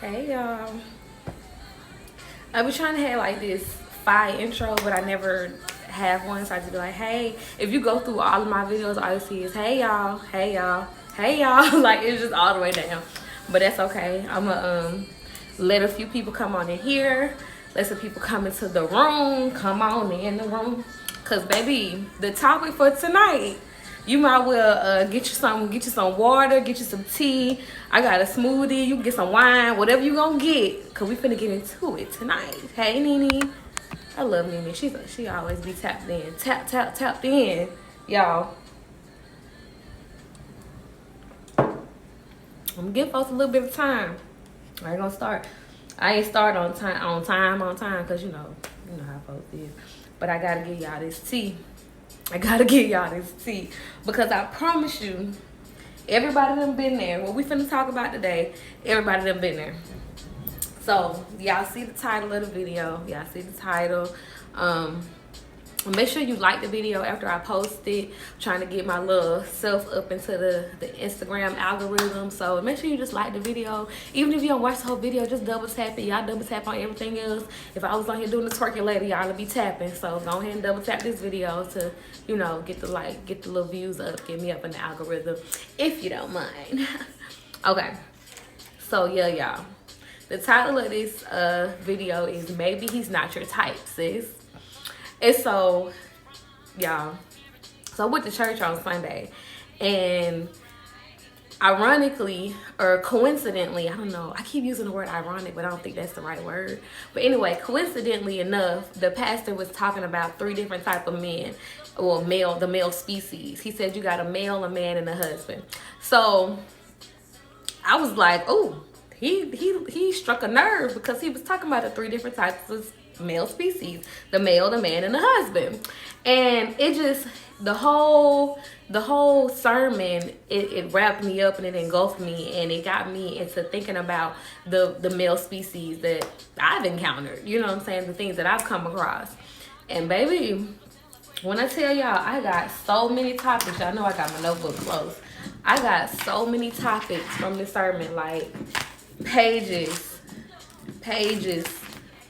Hey y'all. I be trying to have like this fire intro, but I never have one. So I just be like, hey. If you go through all of my videos, all you see is hey y'all, hey y'all, hey y'all. Like it's just all the way down. But that's okay. I'ma let a few people come on in here. Let some people come into the room. Come on in the room. Cause baby, the topic for tonight, you might well get you some water, get you some tea. I got a smoothie. You can get some wine, whatever you gonna get. Cause we finna get into it tonight. Hey Nene, I love Nene. She always be tapped in, tapped in, y'all. I'm gonna give folks a little bit of time. I ain't gonna start. I ain't start on time, cause you know how folks is. But I gotta give y'all this tea. Because I promise you, everybody done been there. What we finna talk about today, everybody done been there. So y'all see the title of the video. Y'all see the title. Make sure you like the video after I post it. I'm trying to get my little self up into the Instagram algorithm. So make sure you just like the video. Even if you don't watch the whole video, just double tap it. Y'all double tap on everything else. If I was on here doing the twerking lady, y'all would be tapping. So go ahead and double tap this video to, you know, get the little views up, get me up in the algorithm, if you don't mind. Okay. So yeah, y'all. The title of this video is Maybe He's Not Your Type, Sis. And so, y'all, so I went to church on Sunday, and ironically, or coincidentally, I don't know, I keep using the word ironic, but I don't think that's the right word. But anyway, coincidentally enough, the pastor was talking about 3 different types of men, or the male species. He said you got a male, a man, and a husband. So I was like, oh, he struck a nerve, because he was talking about the 3 different types of male species: the male, the man, and the husband. And it just, the whole sermon, it wrapped me up and it engulfed me, and it got me into thinking about the male species that I've encountered, you know what I'm saying, the things that I've come across. And baby, when I tell y'all, I got so many topics. Y'all know I got my notebook close. I got so many topics from this sermon, like pages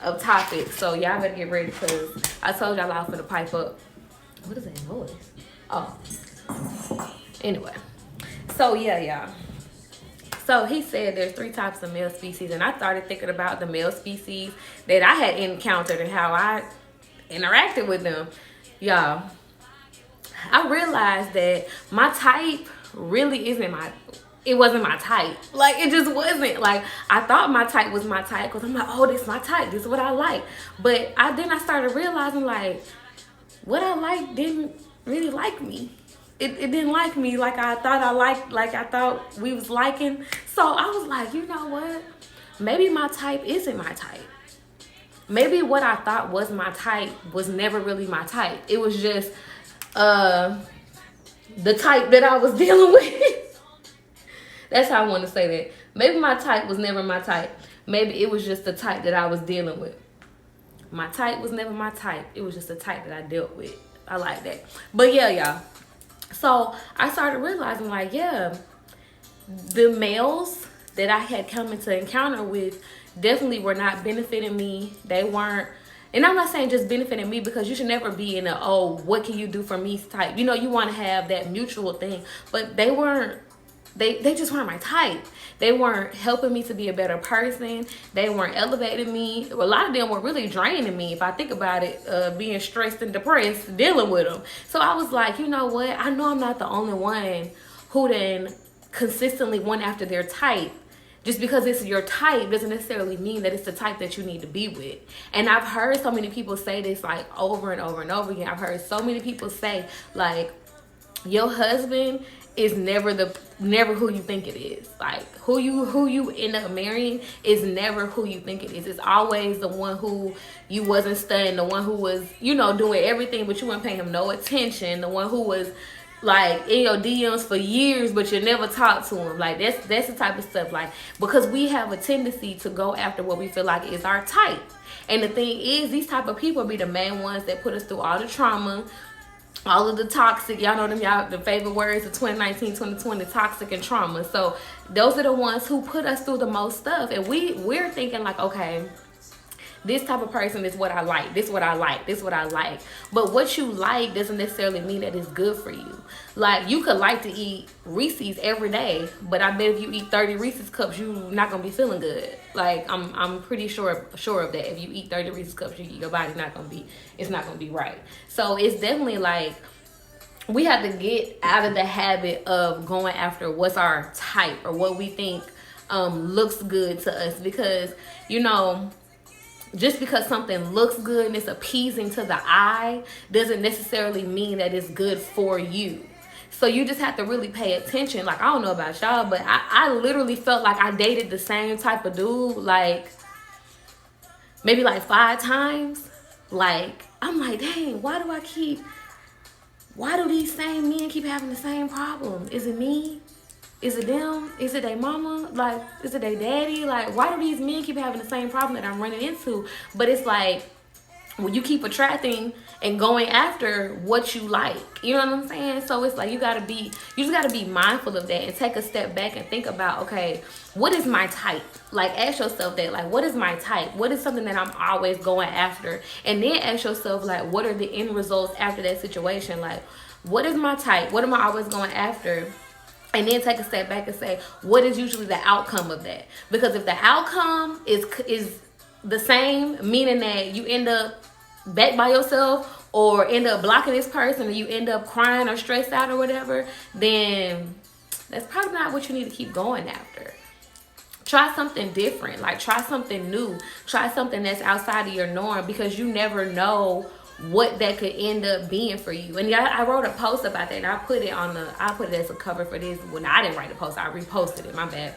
of topics. So y'all better get ready, because I told y'all I was gonna pipe up. What is that noise? Oh, anyway. So yeah, y'all. So he said there's 3 types of male species, and I started thinking about the male species that I had encountered and how I interacted with them. Y'all, I realized that my type really it wasn't my type. Like, it just wasn't. Like, I thought my type was my type, because I'm like, oh, this is my type, this is what I like. But then I started realizing, like, what I like didn't really like me. It didn't like me like I thought I liked, like I thought we was liking. So I was like, you know what? Maybe my type isn't my type. Maybe what I thought was my type was never really my type. It was just the type that I was dealing with. That's how I want to say that. Maybe my type was never my type. Maybe it was just the type that I was dealing with. My type was never my type. It was just the type that I dealt with. I like that. But yeah, y'all. So I started realizing, like, yeah, the males that I had come into encounter with definitely were not benefiting me. They weren't. And I'm not saying just benefiting me, because you should never be in a, oh, what can you do for me type. You know, you want to have that mutual thing. But they weren't. They just weren't my type. They weren't helping me to be a better person. They weren't elevating me. A lot of them were really draining me, if I think about it, being stressed and depressed, dealing with them. So I was like, you know what? I know I'm not the only one who then consistently went after their type. Just because it's your type doesn't necessarily mean that it's the type that you need to be with. And I've heard so many people say this, like, over and over and over again. I've heard so many people say, like, your husband is never who you think it is. Like, who you end up marrying is never who you think it is. It's always the one who you wasn't studying, the one who was, you know, doing everything, but you weren't paying him no attention, the one who was like in your DMs for years, but you never talk to him. Like, that's the type of stuff, like, because we have a tendency to go after what we feel like is our type. And the thing is, these type of people be the main ones that put us through all the trauma, all of the toxic, y'all know them, y'all, the favorite words of 2019, 2020, toxic and trauma. So those are the ones who put us through the most stuff. And we're thinking like, okay, this type of person is what I like. This is what I like. This is what I like. But what you like doesn't necessarily mean that it's good for you. Like, you could like to eat Reese's every day, but I bet if you eat 30 Reese's cups, you're not gonna be feeling good. Like, I'm pretty sure of that. If you eat 30 Reese's cups, your body's not gonna be right. So it's definitely like, we have to get out of the habit of going after what's our type or what we think looks good to us, because just because something looks good and it's appeasing to the eye doesn't necessarily mean that it's good for you. So you just have to really pay attention. Like, I don't know about y'all, but I literally felt like I dated the same type of dude, like, maybe like 5 times. Like, I'm like, dang, why do these same men keep having the same problem? Is it me? Is it them? Is it their mama? Like, is it their daddy? Like, why do these men keep having the same problem that I'm running into? But it's like, when you keep attracting and going after what you like, you know what I'm saying? So it's like, you just gotta be mindful of that and take a step back and think about, okay, what is my type? Like, ask yourself that, like, what is my type? What is something that I'm always going after? And then ask yourself, like, what are the end results after that situation? Like, what is my type? What am I always going after? And then take a step back and say, what is usually the outcome of that? Because if the outcome is the same, meaning that you end up back by yourself or end up blocking this person or you end up crying or stressed out or whatever, then that's probably not what you need to keep going after. Try something different. Like, try something new. Try something that's outside of your norm, because you never know what that could end up being for you. And yeah, I wrote a post about that, and I put it as a cover for this. Well, I didn't write a post, I reposted it, my bad.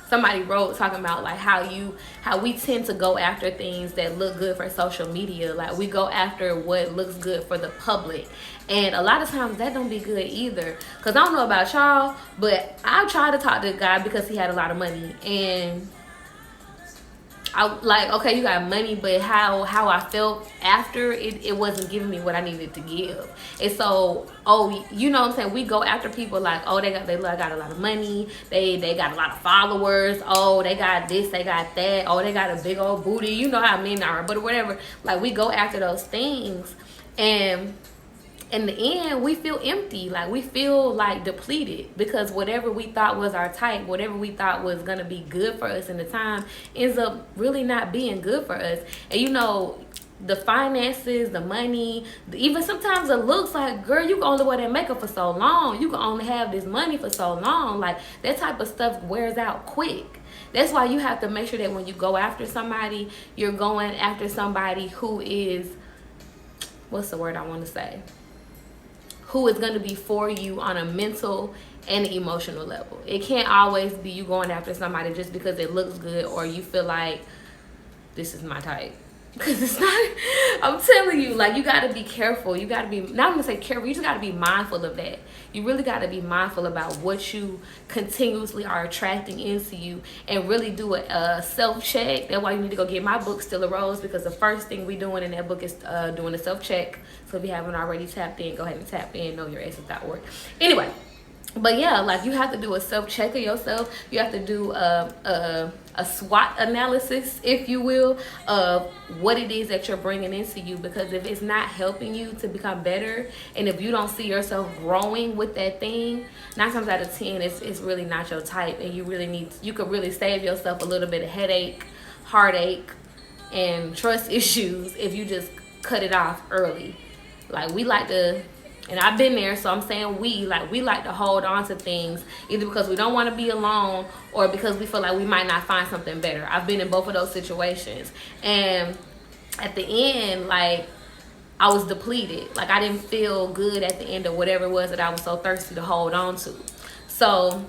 Somebody wrote talking about like how we tend to go after things that look good for social media. Like, we go after what looks good for the public, and a lot of times that don't be good either. Cause I don't know about y'all, but I tried to talk to a guy because he had a lot of money, and I like, okay, you got money, but how I felt after it wasn't giving me what I needed to give. And so, you know what I'm saying, we go after people like, oh, they got a lot of money, they got a lot of followers, oh, they got this, they got that, oh, they got a big old booty, you know how men are, but whatever. Like, we go after those things, and in the end, we feel empty. Like, we feel like depleted, because whatever we thought was our type, whatever we thought was going to be good for us in the time, ends up really not being good for us. And the finances, the money, even sometimes the looks, like, girl, you can only wear that makeup for so long. You can only have this money for so long. Like, that type of stuff wears out quick. That's why you have to make sure that when you go after somebody, you're going after somebody who is, what's the word I want to say? Who is going to be for you on a mental and an emotional level. It can't always be you going after somebody just because it looks good or you feel like this is my type. Because it's not. I'm telling you, like, you got to be careful. You got to be, not going to say careful, you just got to be mindful of that. You really got to be mindful about what you continuously are attracting into you, and really do a self-check. That's why you need to go get my book, Still a Rose, because the first thing we doing in that book is doing a self-check. So if you haven't already tapped in, go ahead and tap in, knowyouressence.org. Anyway. But yeah, like, you have to do a self-check of yourself. You have to do a SWOT analysis, if you will, of what it is that you're bringing into you. Because if it's not helping you to become better, and if you don't see yourself growing with that thing, 9 times out of 10, it's really not your type. And you could really save yourself a little bit of headache, heartache, and trust issues if you just cut it off early. Like, we like to... And I've been there, so I'm saying we like to hold on to things either because we don't want to be alone or because we feel like we might not find something better. I've been in both of those situations. And at the end, like, I was depleted. Like, I didn't feel good at the end of whatever it was that I was so thirsty to hold on to. So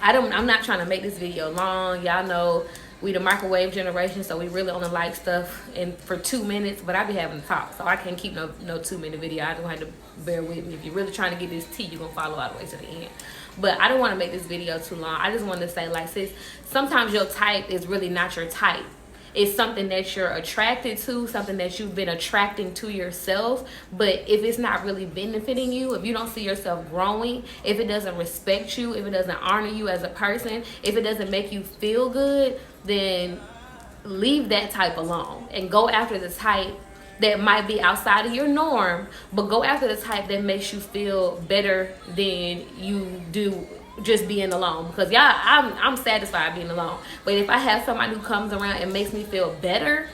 I'm not trying to make this video long. Y'all know we the microwave generation, so we really only like stuff for 2 minutes, but I be having to talk, so I can't keep no 2-minute video. I don't have to bear with me. If you're really trying to get this tea, you're gonna follow all the way to the end. But I don't want to make this video too long. I just wanted to say, like, sis, sometimes your type is really not your type. it's something that you're attracted to, something that you've been attracting to yourself. But if it's not really benefiting you, if you don't see yourself growing, if it doesn't respect you, if it doesn't honor you as a person, if it doesn't make you feel good, then leave that type alone and go after the type that might be outside of your norm, but go after the type that makes you feel better than you do just being alone. Because I'm satisfied being alone, but if I have somebody who comes around and makes me feel better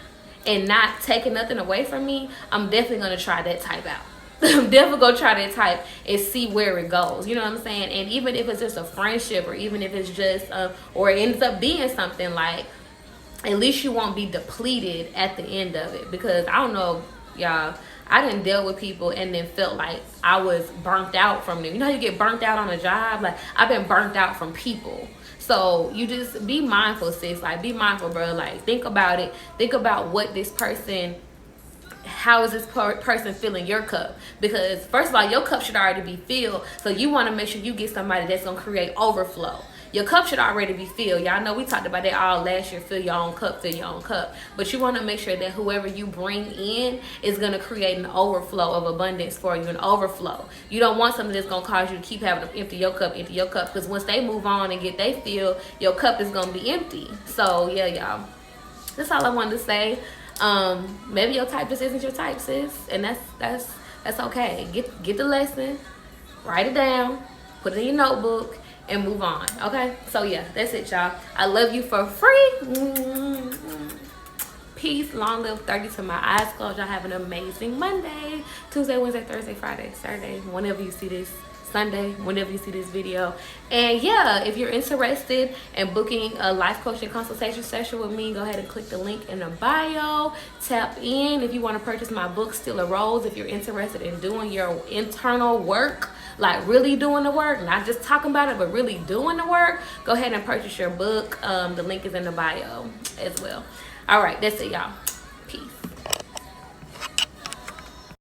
and not taking nothing away from me, I'm definitely gonna try that type out. I'm definitely gonna try that type and see where it goes. You know what I'm saying? And even if it's just a friendship, or even if it's just or it ends up being something, like, at least you won't be depleted at the end of it. Because I don't know, y'all, I didn't deal with people and then felt like I was burnt out from them. You know how you get burnt out on a job? Like, I've been burnt out from people. So you just be mindful, sis. Like, be mindful, bro. Like, think about it. Think about what this person, how is this person filling your cup? Because first of all, your cup should already be filled. So you want to make sure you get somebody that's going to create overflow. Your cup should already be filled. Y'all know we talked about that all last year. Fill your own cup, fill your own cup. But you want to make sure that whoever you bring in is going to create an overflow of abundance for you, an overflow. You don't want something that's going to cause you to keep having to empty your cup. Because once they move on and get they fill, your cup is going to be empty. So, yeah, y'all. That's all I wanted to say. Maybe your type just isn't your type, sis. And that's okay. Get the lesson. Write it down. Put it in your notebook. And move on. Okay, so yeah, that's it, y'all. I love you for free. Peace. Long live 30 to my eyes closed. Y'all have an amazing Monday, Tuesday, Wednesday, Thursday, Friday, Saturday, whenever you see this, Sunday, whenever you see this video. And yeah, if you're interested in booking a life coaching consultation session with me, go ahead and click the link in the bio. Tap in. If you want to purchase my book, Still a Rose, if you're interested in doing your internal work, like really doing the work, not just talking about it, but really doing the work, go ahead and purchase your book. The link is in the bio as well. All right, that's it, y'all. Peace.